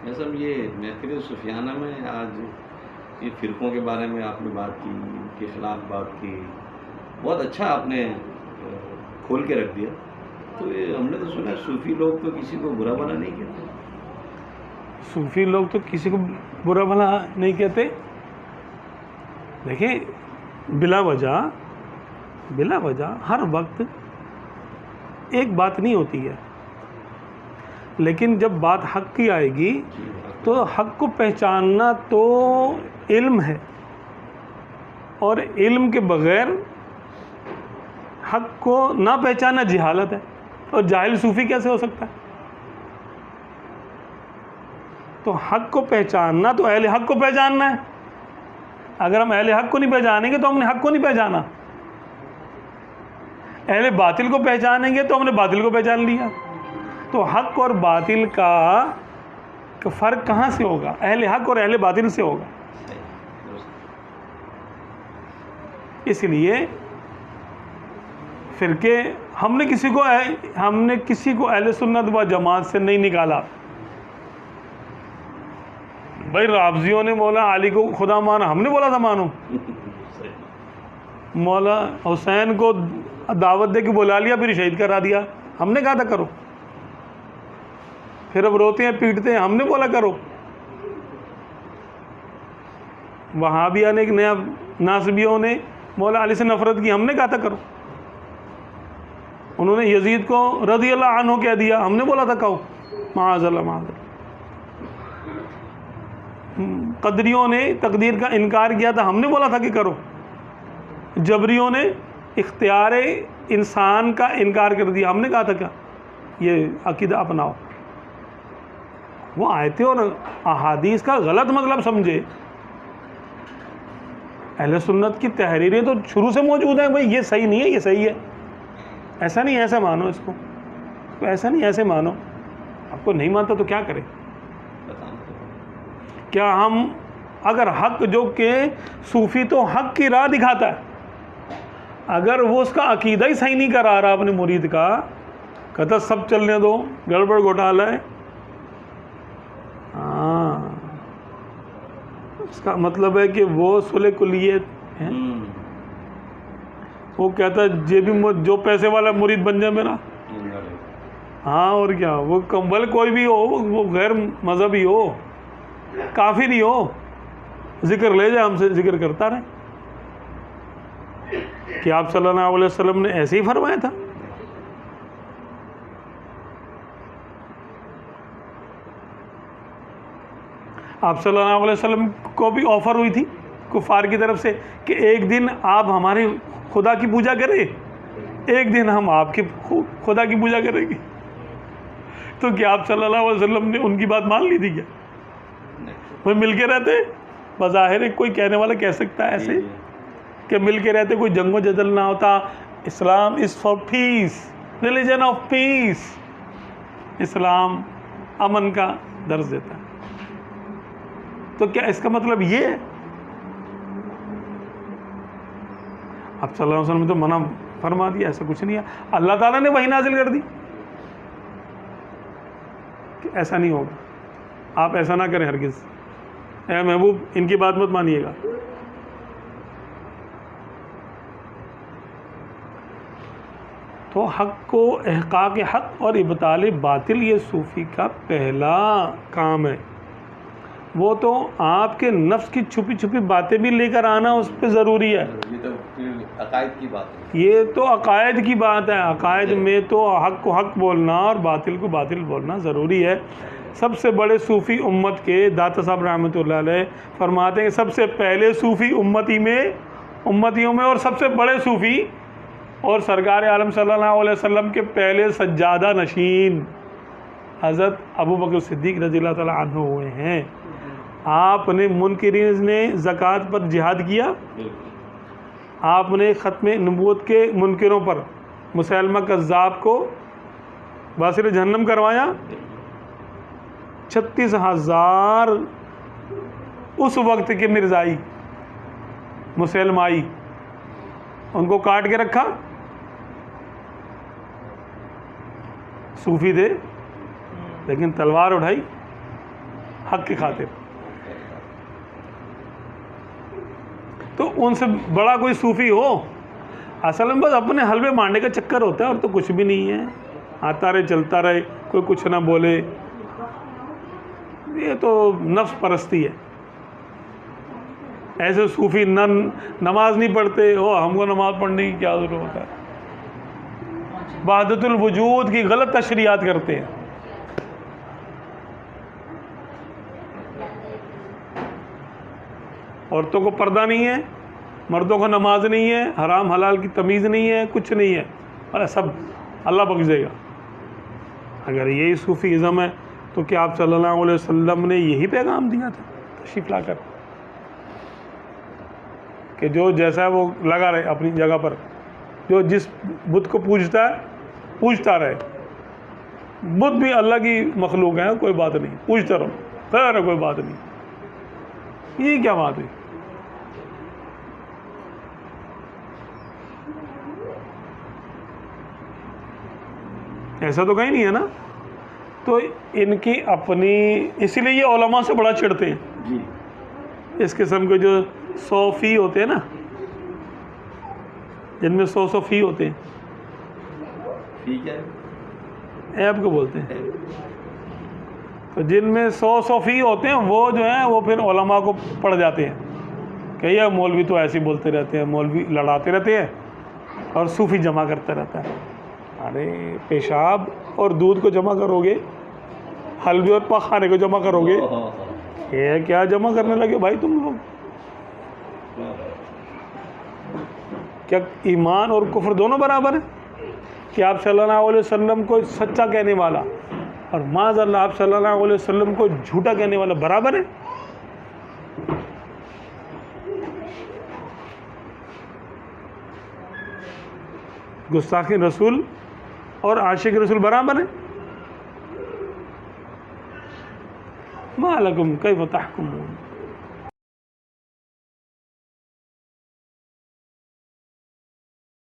صاحب یہ محفل صوفیانہ میں آج یہ فرقوں کے بارے میں آپ نے بات کی، ان کے خلاف بات کی، بہت اچھا آپ نے کھول کے رکھ دیا. تو یہ ہم نے تو سنا صوفی لوگ تو کسی کو برا بھلا نہیں کہتے. صوفی لوگ تو کسی کو برا بھلا نہیں کہتے. دیکھیں بلا وجہ ہر وقت ایک بات نہیں ہوتی ہے، لیکن جب بات حق کی آئے گی تو حق کو پہچاننا تو علم ہے، اور علم کے بغیر حق کو نہ پہچاننا جہالت ہے. اور جاہل صوفی کیسے ہو سکتا ہے؟ تو حق کو پہچاننا تو اہل حق کو پہچاننا ہے. اگر ہم اہل حق کو نہیں پہچانیں گے تو ہم نے حق کو نہیں پہچانا. اہل باطل کو پہچانیں گے تو ہم نے باطل کو پہچان لیا. تو حق اور باطل کا فرق کہاں سے ہوگا؟ اہل حق اور اہل باطل سے ہوگا. اس لیے فرقے ہم نے کسی کو اہل سنت و جماعت سے نہیں نکالا. بھائی رافضیوں نے مولا علی کو خدا مانا، ہم نے بولا تھا مانو. مولا حسین کو دعوت دے کے بلا لیا، پھر شہید کرا دیا، ہم نے کہا تھا کرو. پھر اب روتے ہیں پیٹتے ہیں، ہم نے بولا کرو. وہابیہ نے ایک نیا ناصبیوں نے مولا علی سے نفرت کی، ہم نے کہا تھا کرو. انہوں نے یزید کو رضی اللہ عنہ کہہ دیا، ہم نے بولا تھا کہو معاذ اللہ معاذ اللہ. قدریوں نے تقدیر کا انکار کیا تھا، ہم نے بولا تھا کہ کرو. جبریوں نے اختیار انسان کا انکار کر دیا، ہم نے کہا تھا کیا یہ عقیدہ اپناؤ. وہ آیتیں اور احادیث کا غلط مطلب سمجھے. اہل سنت کی تحریریں تو شروع سے موجود ہیں، بھائی یہ صحیح نہیں ہے، یہ صحیح ہے، ایسا نہیں ایسا مانو، اس کو ایسا نہیں ایسے مانو. آپ کو نہیں مانتا تو کیا کرے؟ کیا ہم اگر حق جو کہ صوفی تو حق کی راہ دکھاتا ہے، اگر وہ اس کا عقیدہ ہی صحیح نہیں کرا رہا اپنے مرید کا، کہتا سب چلنے دو، گڑبڑ گھوٹالہ ہے، ہاں اس کا مطلب ہے کہ وہ صلح کلیت ہے. وہ کہتا ہے جو پیسے والا مرید بن جائے میرا، ہاں اور کیا، وہ کمبل کوئی بھی ہو، وہ غیر مذہبی ہو، کافر ہی ہو، ذکر لے جائے ہم سے، ذکر کرتا رہے. کہ آپ صلی اللہ علیہ وسلم نے ایسے ہی فرمایا تھا. آپ صلی اللہ علیہ وسلم کو بھی آفر ہوئی تھی کفار کی طرف سے کہ ایک دن آپ ہمارے خدا کی پوجا کریں، ایک دن ہم آپ کے خدا کی پوجا کریں گے. تو کیا آپ صلی اللہ علیہ وسلم نے ان کی بات مان لی تھی کیا؟ وہ مل کے رہتے. بظاہر کوئی کہنے والا کہہ سکتا ہے ایسے کہ مل کے رہتے، کوئی جنگ و جدل نہ ہوتا. Islam is for peace, religion of peace. اسلام امن کا درس دیتا ہے. تو کیا اس کا مطلب یہ ہے؟ اب صلی اللہ علیہ وسلم نے تو منع فرما دیا، ایسا کچھ نہیں ہے. اللہ تعالیٰ نے وحی نازل کر دی کہ ایسا نہیں ہوگا، آپ ایسا نہ کریں ہرگز. اے محبوب ان کی بات مت مانیے گا. تو حق کو احقاق حق اور ابطال باطل یہ صوفی کا پہلا کام ہے. وہ تو آپ کے نفس کی چھپی چھپی باتیں بھی لے کر آنا اس پہ ضروری ہے. یہ تو عقائد کی بات ہے. یہ تو عقائد کی بات ہے. عقائد میں تو حق کو حق بولنا اور باطل کو باطل بولنا ضروری ہے. سب سے بڑے صوفی امت کے داتا صاحب رحمۃ اللہ علیہ فرماتے ہیں کہ سب سے پہلے صوفی امتیوں میں اور سب سے بڑے صوفی اور سرکار عالم صلی اللہ علیہ وسلم کے پہلے سجادہ نشین حضرت ابو بکر صدیق رضی اللہ تعالیٰ عنہ ہوئے ہیں. آپ نے منکرین نے زکوٰۃ پر جہاد کیا، آپ نے ختم نبوت کے منکروں پر مسیلمہ کذاب کو واسر جہنم کروایا. 36,000 اس وقت کے مرزائی مسلمائی ان کو کاٹ کے رکھا. صوفی تھے لیکن تلوار اٹھائی حق کی خاطر. تو ان سے بڑا کوئی صوفی ہو؟ اصل میں بس اپنے حلوے مارنے کا چکر ہوتا ہے اور تو کچھ بھی نہیں ہے. آتا رہے چلتا رہے، کوئی کچھ نہ بولے، یہ تو نفس پرستی ہے. ایسے صوفی نماز نہیں پڑھتے، ہم کو نماز پڑھنے کی کیا ضرورت ہے. وحدت الوجود کی غلط تشریحات کرتے ہیں. عورتوں کو پردہ نہیں ہے، مردوں کو نماز نہیں ہے، حرام حلال کی تمیز نہیں ہے، کچھ نہیں ہے، اور سب اللہ بخش دے گا. اگر یہی صوفی ازم ہے تو کیا آپ صلی اللہ علیہ وسلم نے یہی پیغام دیا تھا تشریف لا کر کہ جو جیسا ہے وہ لگا رہے اپنی جگہ پر، جو جس بت کو پوجتا ہے پوجتا رہے. بت بھی اللہ کی مخلوق ہے، کوئی بات نہیں، پوجتا رہو، خیر ہے، کوئی بات نہیں. یہ کیا بات ہے؟ ایسا تو کہیں نہیں ہے نا. تو ان کی اپنی، اسی لیے یہ علماء سے بڑا چڑھتے ہیں. جی اس قسم کے جو 100 فی ہوتے ہیں نا، جن میں 100 فی ہوتے ہیں. فی کیا ہے؟ ایپ کو بولتے ہیں. تو جن میں 100 فی ہوتے ہیں وہ جو ہیں وہ پھر علماء کو پڑھ جاتے ہیں کہ یہ مولوی تو ایسے ہی بولتے رہتے ہیں، مولوی لڑاتے رہتے ہیں اور صوفی جمع کرتا رہتا ہے. ارے پیشاب اور دودھ کو جمع کرو گے، حلوے اور پخانے کو جمع کرو گے، یہ کیا جمع کرنے لگے بھائی تم لوگ؟ کیا ایمان اور کفر دونوں برابر ہیں کہ آپ صلی اللہ علیہ وسلم کو سچا کہنے والا اور معاذ اللہ آپ صلی اللہ علیہ وسلم کو جھوٹا کہنے والا برابر ہے؟ گستاخ رسول اور عاشق رسول برابر ہیں؟ ما لکم کیف تحکمون.